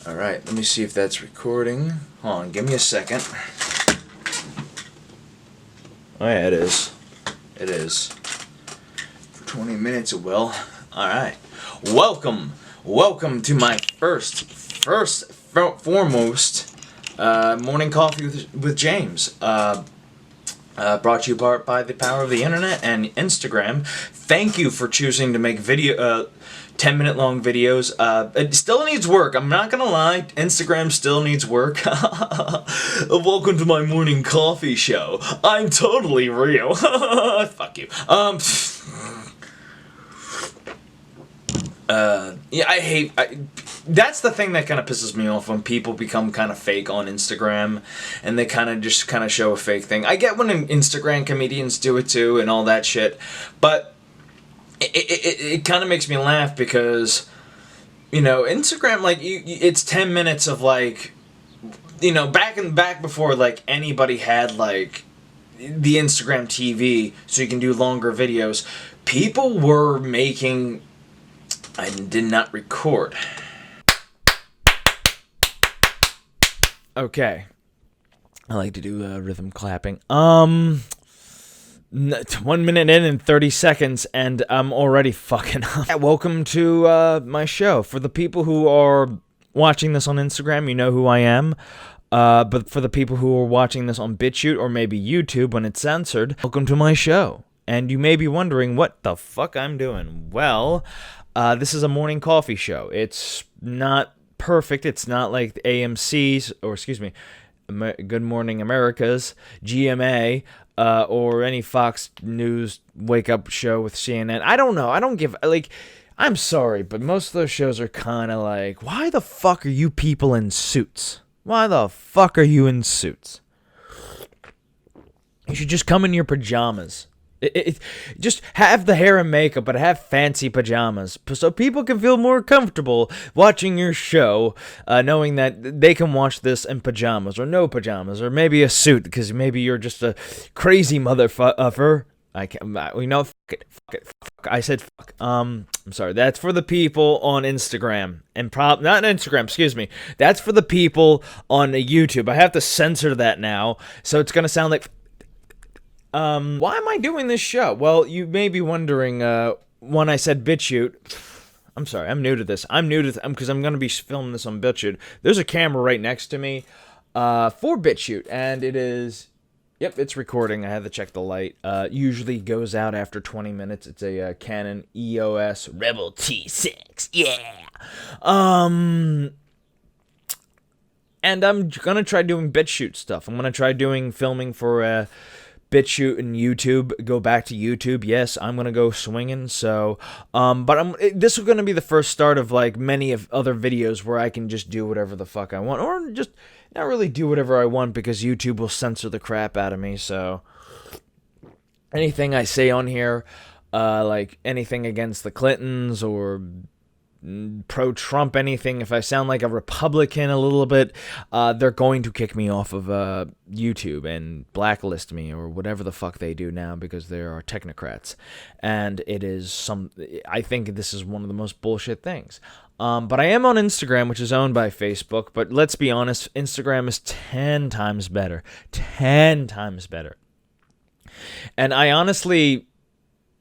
Alright, let me see if that's recording. Hold on, give me a second. Oh yeah, it is. It is. For 20 minutes it will. Alright. Welcome to my first foremost morning coffee with James. Brought to you by the power of the internet and Instagram. Thank you for choosing to make 10-minute long videos. It still needs work. I'm not gonna lie. Instagram still needs work. Welcome to my morning coffee show. I'm totally real. Fuck you. Yeah, that's the thing that kind of pisses me off when people become kind of fake on Instagram and they kind of show a fake thing. I get when Instagram comedians do it too and all that shit, but it kind of makes me laugh because, you know, Instagram, like, it's 10 minutes of, like, you know, back before, like, anybody had, like, the Instagram TV so you can do longer videos, people were making... I did not record. Okay. I like to do rhythm clapping. 1 minute in and 30 seconds, and I'm already fucking up. Welcome to my show. For the people who are watching this on Instagram, you know who I am. But for the people who are watching this on BitChute or maybe YouTube when it's censored, welcome to my show. And you may be wondering what the fuck I'm doing. Well, this is a morning coffee show. It's not perfect. It's not like AMC's, or excuse me, Good Morning America's, GMA, or any Fox News wake-up show with CNN. I don't know. I don't give... Like, I'm sorry, but most of those shows are kind of like, why the fuck are you people in suits? Why the fuck are you in suits? You should just come in your pajamas. Just have the hair and makeup, but have fancy pajamas, so people can feel more comfortable watching your show, knowing that they can watch this in pajamas, or no pajamas, or maybe a suit, because maybe you're just a crazy motherfucker. I said fuck. I'm sorry. That's for the people on Instagram, and not Instagram, excuse me. That's for the people on YouTube. I have to censor that now, so it's gonna sound like... Why am I doing this show? Well, you may be wondering, when I said BitChute, I'm sorry, I'm new to this. Because I'm going to be filming this on BitChute. There's a camera right next to me, for BitChute, and it is, yep, it's recording. I had to check the light. Usually goes out after 20 minutes. It's a Canon EOS Rebel T6, yeah! And I'm going to try doing BitChute stuff. I'm going to try doing filming for, BitChute and YouTube. Go back to YouTube. Yes, I'm gonna go swinging. So, but this is gonna be the first start of like many of other videos where I can just do whatever the fuck I want, or just not really do whatever I want because YouTube will censor the crap out of me. So, anything I say on here, like anything against the Clintons or pro-Trump anything, if I sound like a Republican a little bit, they're going to kick me off of YouTube and blacklist me or whatever the fuck they do now because they are technocrats. And it is I think this is one of the most bullshit things. But I am on Instagram, which is owned by Facebook, but let's be honest, Instagram is 10 times better. 10 times better. And I honestly...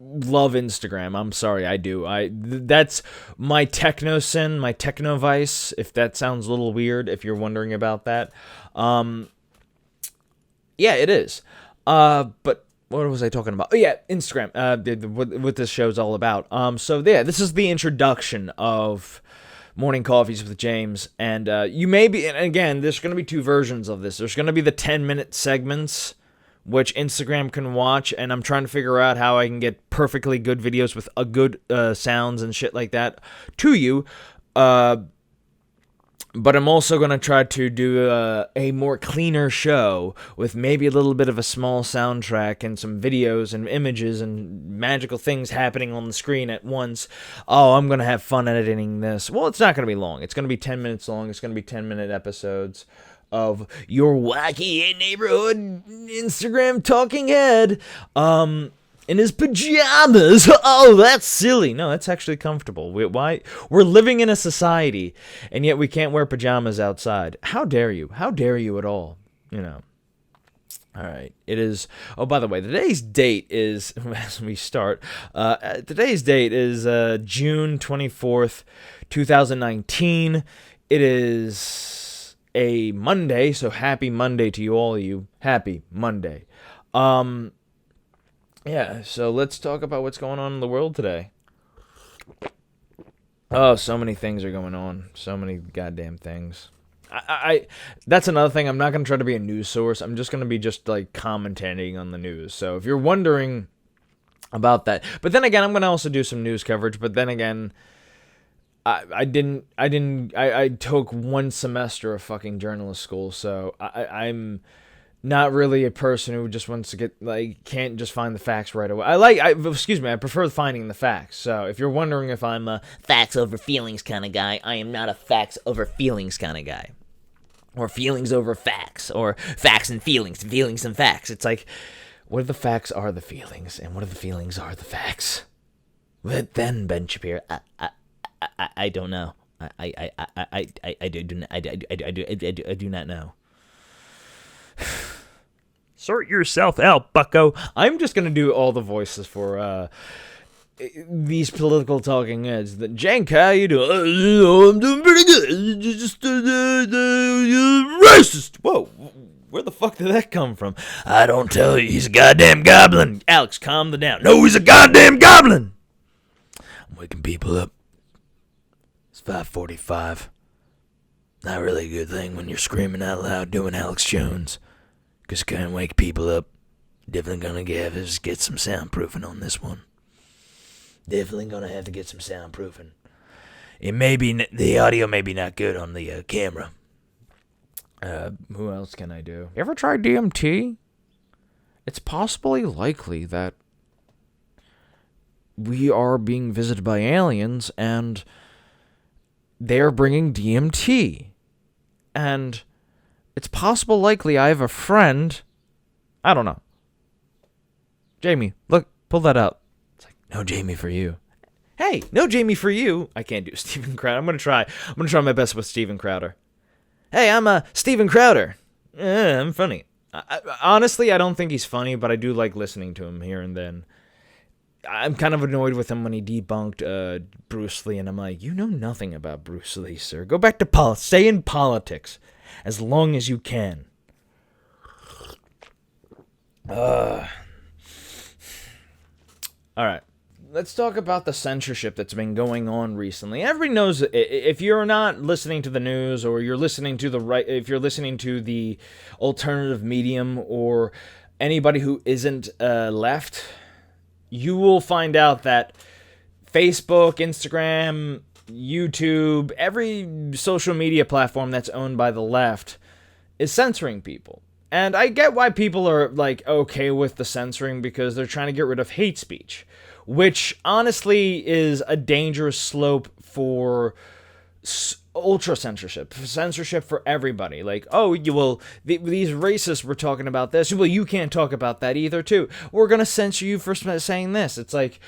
love Instagram. I'm sorry, I do. That's my techno sin, my techno vice, if that sounds a little weird, if you're wondering about that. Yeah, it is. But what was I talking about? Oh yeah, Instagram. What this show's all about. So yeah, this is the introduction of Morning Coffees with James, and you may be, and again, there's going to be two versions of this. There's going to be the 10-minute segments, which Instagram can watch, and I'm trying to figure out how I can get perfectly good videos with a good sounds and shit like that to you. But I'm also going to try to do a more cleaner show with maybe a little bit of a small soundtrack and some videos and images and magical things happening on the screen at once. Oh, I'm going to have fun editing this. Well, it's not going to be long. It's going to be 10 minutes long. It's going to be 10-minute episodes of your wacky neighborhood Instagram talking head. in his pajamas. Oh, that's silly. No, that's actually comfortable. Why? We're living in a society, and yet we can't wear pajamas outside. How dare you? How dare you at all? You know. All right. It is. Oh, by the way, today's date is, as we start, today's date is June 24th, 2019. It is a Monday, so happy Monday to you all. Happy Monday. Yeah, so let's talk about what's going on in the world today. Oh, so many things are going on. So many goddamn things. I that's another thing. I'm not going to try to be a news source. I'm just going to be like commentating on the news. So if you're wondering about that, but then again, I'm going to also do some news coverage. But then again, I took one semester of fucking journalist school, so I'm not really a person who just wants to can't just find the facts right away. I prefer finding the facts. So if you're wondering if I'm a facts over feelings kind of guy, I am not a facts over feelings kind of guy. Or feelings over facts, or facts and feelings and facts. It's like, what if the facts are the feelings, and what if the feelings are the facts? What then, Ben Shapiro? I don't know. I do not know. Sort yourself out, bucko. I'm just gonna do all the voices for these political talking heads. Jank, how you doing? I'm doing pretty good. Just racist. Whoa, where the fuck did that come from? I don't tell you, he's a goddamn goblin. Alex, calm down. No, he's a goddamn goblin. I'm waking people up. It's 5:45. Not really a good thing when you're screaming out loud doing Alex Jones. Because you can't wake people up. Definitely gonna get some soundproofing on this one. Definitely gonna have to get some soundproofing. It may be, the audio may be not good on the camera. Who else can I do? You ever tried DMT? It's possibly likely that we are being visited by aliens and they're bringing DMT. And it's possible likely I have a friend. I don't know. Jamie, look, pull that up. It's like, no Jamie for you. Hey, no Jamie for you. I can't do Steven Crowder. I'm going to try my best with Steven Crowder. Hey, I'm Steven Crowder. I'm funny. Honestly, I don't think he's funny, but I do like listening to him here and then. I'm kind of annoyed with him when he debunked Bruce Lee, and I'm like, you know nothing about Bruce Lee, sir. Go back to stay in politics as long as you can. All right. Let's talk about the censorship that's been going on recently. Everybody knows if you're not listening to the news, or you're listening to if you're listening to the alternative medium, or anybody who isn't left, you will find out that Facebook, Instagram, YouTube, every social media platform that's owned by the left is censoring people. And I get why people are okay with the censoring, because they're trying to get rid of hate speech, which honestly is a dangerous slope for ultra censorship for everybody. These racists were talking about this. Well, you can't talk about that either, too. We're going to censor you for saying this. It's like,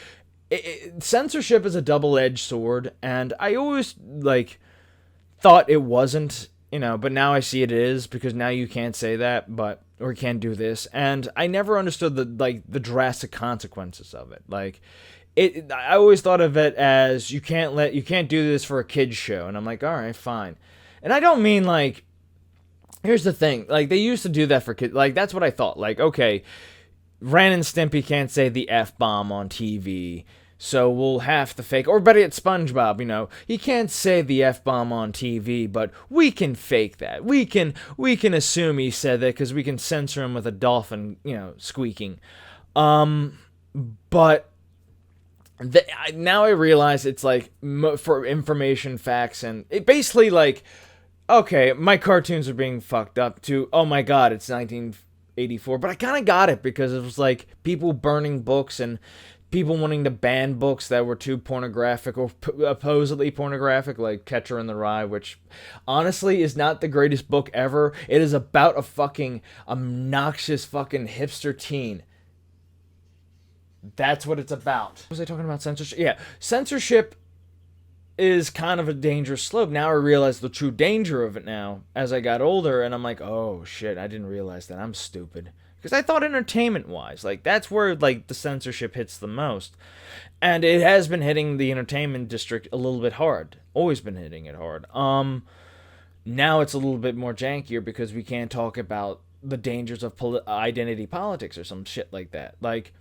censorship is a double-edged sword, and I always, thought it wasn't, but now I see it is, because now you can't say that, or can't do this, and I never understood the drastic consequences of it. I always thought of it as you can't do this for a kid's show, and I'm like, all right, fine. And I don't mean here's the thing, they used to do that for kids, that's what I thought, okay, Ren and Stimpy can't say the F-bomb on TV, so we'll have to fake, or better yet, SpongeBob, he can't say the F-bomb on TV, but we can fake that. We can assume he said that because we can censor him with a dolphin, squeaking. But now I realize it's for information, facts, and it basically okay, my cartoons are being fucked up to, oh my god, it's 1984, but I kind of got it, because it was people burning books and people wanting to ban books that were too pornographic or supposedly pornographic, like Catcher in the Rye, which honestly is not the greatest book ever. It is about a fucking obnoxious fucking hipster teen That's what it's about. What was I talking about? Censorship? Yeah. Censorship is kind of a dangerous slope. Now I realize the true danger of it now as I got older, and I'm like, oh shit, I didn't realize that. I'm stupid. Because I thought entertainment-wise, like, that's where, like, the censorship hits the most. And it has been hitting the entertainment district a little bit hard. Always been hitting it hard. Now it's a little bit more jankier because we can't talk about the dangers of identity politics or some shit like that. Like,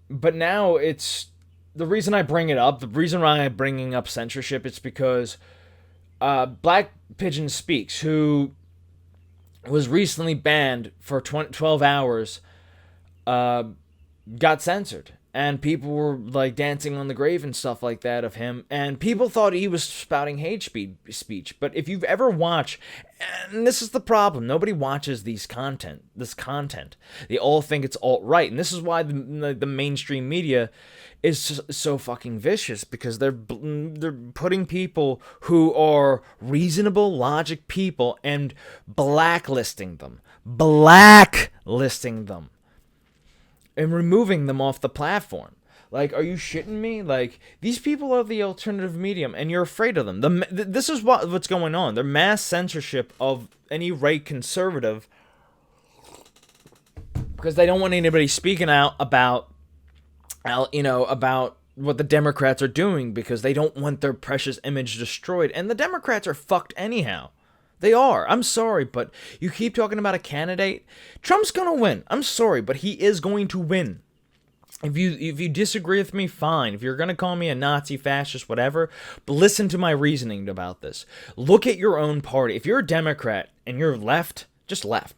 but now it's the reason I bring it up. The reason why I'm bringing up censorship, it's because Black Pigeon Speaks, who was recently banned for 12 hours, got censored. And people were, like, dancing on the grave and stuff like that of him. And people thought he was spouting hate speech. But if you've ever watched, and this is the problem, nobody watches this content. They all think it's alt-right. And this is why the mainstream media is so fucking vicious. Because they're putting people who are reasonable, logic people and blacklisting them. And removing them off the platform. Like, are you shitting me? Like, these people are the alternative medium, and you're afraid of them. This is what's going on. They're mass censorship of any right conservative because they don't want anybody speaking out about what the Democrats are doing because they don't want their precious image destroyed. And the Democrats are fucked anyhow. They are. I'm sorry, but you keep talking about a candidate. Trump's going to win. I'm sorry, but he is going to win. If you disagree with me, fine. If you're going to call me a Nazi, fascist, whatever, but listen to my reasoning about this. Look at your own party. If you're a Democrat and you're left, just left,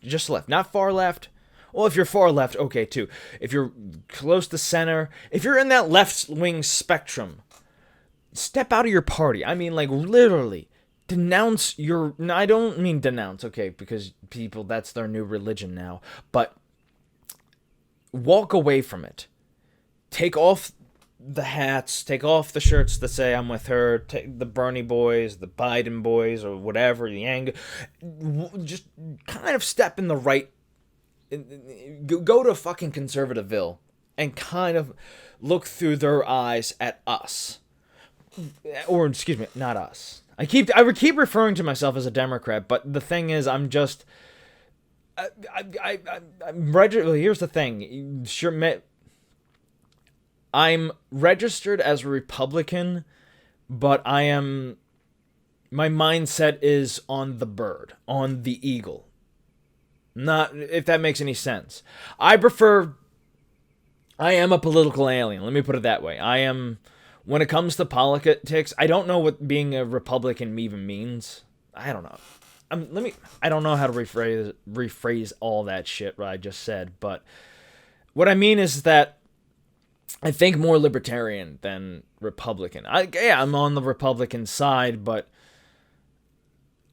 not far left. Well, if you're far left, okay, too. If you're close to center, if you're in that left-wing spectrum, step out of your party. I mean, like, literally. Denounce your... No, I don't mean denounce, okay, because people, that's their new religion now. But walk away from it. Take off the hats, take off the shirts that say I'm with her, take the Bernie boys, the Biden boys, or whatever, the anger. Just kind of step in the right... Go to fucking Conservativeville and kind of look through their eyes at us. Or, excuse me, not us. I keep referring to myself as a Democrat, but the thing is, I'm just, I'm registered. Here's the thing, I'm registered as a Republican, but my mindset is on the bird, on the eagle. Not, if that makes any sense. I am a political alien. Let me put it that way. When it comes to politics, I don't know what being a Republican even means. I don't know. I don't know how to rephrase all that shit what I just said, but what I mean is that I think more libertarian than Republican. I'm on the Republican side, but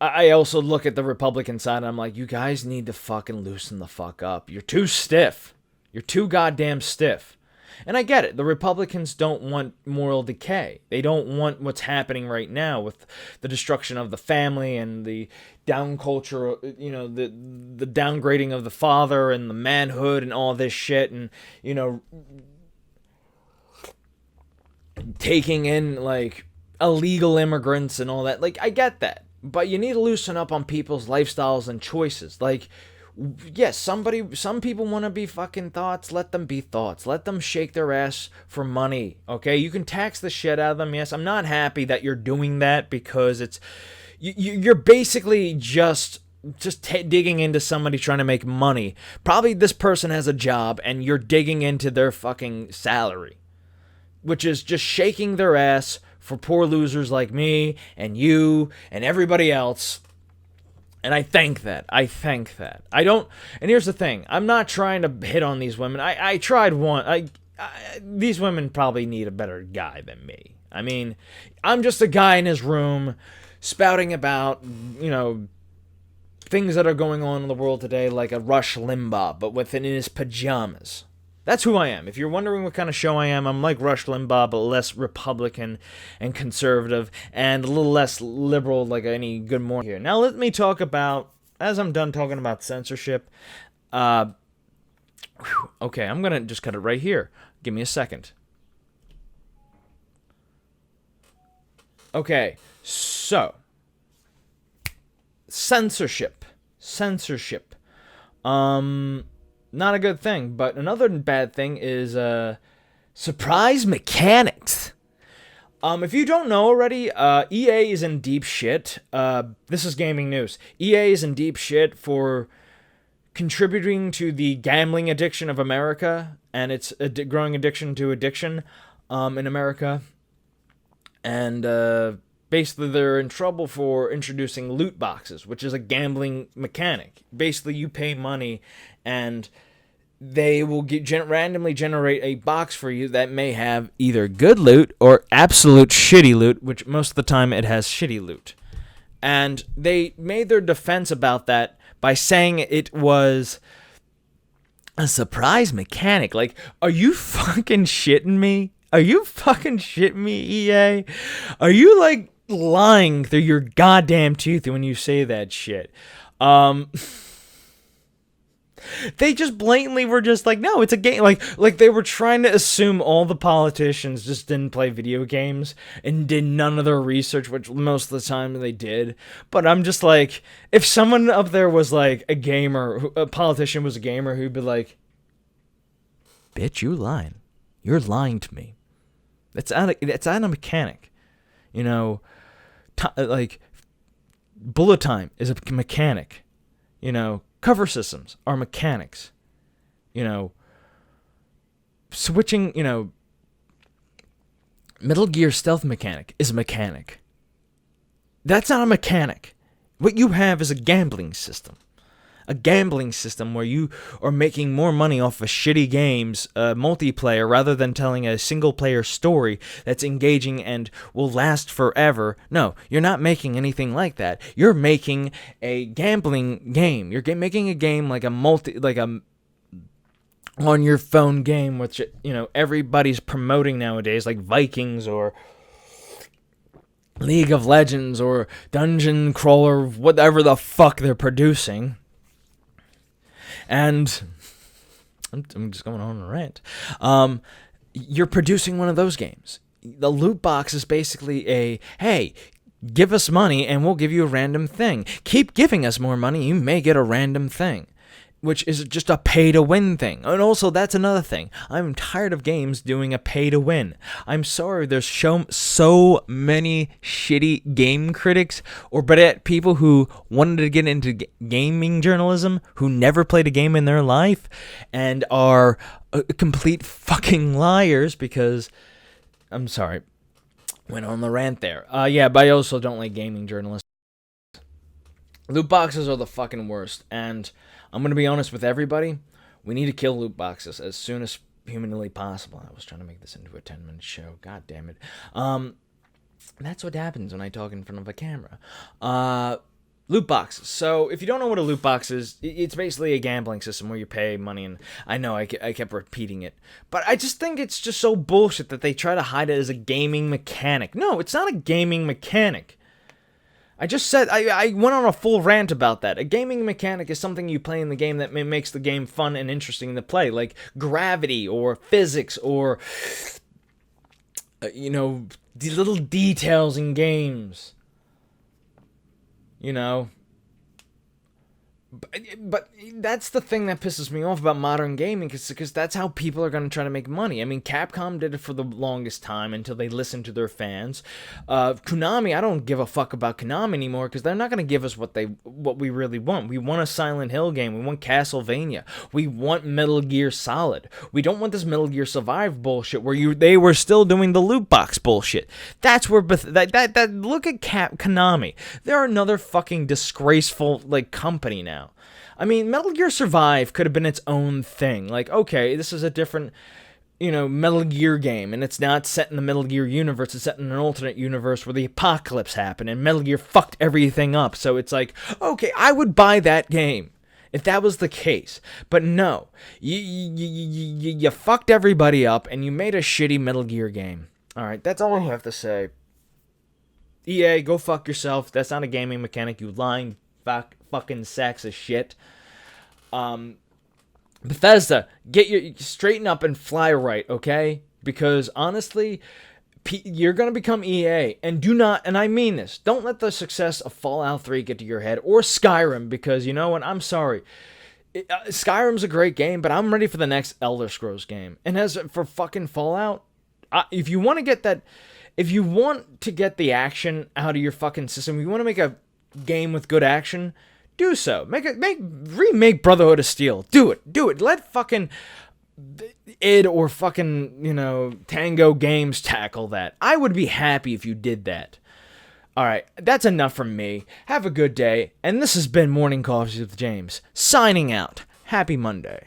I also look at the Republican side and I'm like, you guys need to fucking loosen the fuck up. You're too stiff. You're too goddamn stiff. And I get it. The Republicans don't want moral decay. They don't want what's happening right now with the destruction of the family and the down culture, the downgrading of the father and the manhood and all this shit and, taking in, like, illegal immigrants and all that. Like, I get that. But you need to loosen up on people's lifestyles and choices. Like, yes, some people want to be fucking thoughts. Let them be thoughts. Let them shake their ass for money. Okay, you can tax the shit out of them. Yes, I'm not happy that you're doing that because you're basically just digging into somebody trying to make money. Probably this person has a job and you're digging into their fucking salary, which is just shaking their ass for poor losers like me and you and everybody else. And I thank that. I don't... And here's the thing. I'm not trying to hit on these women. I tried one. These women probably need a better guy than me. I mean, I'm just a guy in his room spouting about, things that are going on in the world today, like a Rush Limbaugh, but within his pajamas. That's who I am. If you're wondering what kind of show I am, I'm like Rush Limbaugh, but less Republican and conservative and a little less liberal like any Good Morning here. Now let me talk about, as I'm done talking about censorship, okay, I'm going to just cut it right here. Give me a second. Okay, so censorship. Not a good thing, but another bad thing is surprise mechanics. If you don't know already, EA is in deep shit. This is gaming news. EA is in deep shit for contributing to the gambling addiction of America, and its growing addiction to addiction in America. And basically they're in trouble for introducing loot boxes, which is a gambling mechanic. Basically, you pay money, and they will randomly generate a box for you that may have either good loot or absolute shitty loot, which most of the time it has shitty loot. And they made their defense about that by saying it was a surprise mechanic. Like, are you fucking shitting me? Are you fucking shitting me, EA? Are you, like, lying through your goddamn teeth when you say that shit? They just blatantly were just like, no, it's a game. Like they were trying to assume all the politicians just didn't play video games and did none of their research, which most of the time they did. But I'm just like, if someone up there was like a gamer, a politician was a gamer, who'd be like, bitch, you lying. You're lying to me. It's not a mechanic. You know, like, bullet time is a mechanic. You know, cover systems are mechanics. You know, switching, you know, Metal Gear stealth mechanic is a mechanic. That's not a mechanic. What you have is a gambling system. A gambling system where you are making more money off of shitty games, multiplayer, rather than telling a single-player story that's engaging and will last forever. No, you're not making anything like that. You're making a gambling game. You're making a game like a on-your-phone game, which, you know, everybody's promoting nowadays, like Vikings or League of Legends or Dungeon Crawler, whatever the fuck they're producing. And I'm just going on a rant. You're producing one of those games. The loot box is basically a, hey, give us money and we'll give you a random thing. Keep giving us more money, you may get a random thing. Which is just a pay-to-win thing. And also, that's another thing. I'm tired of games doing a pay-to-win. I'm sorry, there's so many shitty game critics, or better, people who wanted to get into gaming journalism, who never played a game in their life, and are complete fucking liars because... I'm sorry. Went on the rant there. Yeah, but I also don't like gaming journalists. Loot boxes are the fucking worst, and... I'm going to be honest with everybody. We need to kill loot boxes as soon as humanly possible. I was trying to make this into a 10-minute show. God damn it. That's what happens when I talk in front of a camera. Loot boxes. So, if you don't know what a loot box is, it's basically a gambling system where you pay money, and I know I kept repeating it. But I just think it's just so bullshit that they try to hide it as a gaming mechanic. No, it's not a gaming mechanic. I just said, I went on a full rant about that. A gaming mechanic is something you play in the game that makes the game fun and interesting to play, like gravity or physics or, you know, the little details in games. You know. But that's the thing that pisses me off about modern gaming, because that's how people are going to try to make money. I mean, Capcom did it for the longest time until they listened to their fans. Konami, I don't give a fuck about Konami anymore, because they're not going to give us what we really want. We want a Silent Hill game. We want Castlevania. We want Metal Gear Solid. We don't want this Metal Gear Survive bullshit where they were still doing the loot box bullshit. That's where look at Konami. They're another fucking disgraceful company now. I mean, Metal Gear Survive could have been its own thing. Like, okay, this is a different, Metal Gear game, and it's not set in the Metal Gear universe, it's set in an alternate universe where the apocalypse happened, and Metal Gear fucked everything up, so it's like, okay, I would buy that game if that was the case. But no, you fucked everybody up, and you made a shitty Metal Gear game. Alright, that's all I have to say. EA, go fuck yourself. That's not a gaming mechanic, you lying fucking sacks of shit. Bethesda, straighten up and fly right, okay? Because honestly, you're going to become EA, and do not, and I mean this, don't let the success of Fallout 3 get to your head, or Skyrim, because you know what, I'm sorry. Skyrim's a great game, but I'm ready for the next Elder Scrolls game. And as for fucking Fallout, if you want to get that, if you want to get the action out of your fucking system, if you want to make a game with good action, do so. Remake Brotherhood of Steel. Do it. Let fucking id or fucking, Tango Games tackle that. I would be happy if you did that. Alright, that's enough from me. Have a good day, and this has been Morning Coffees with James, signing out. Happy Monday.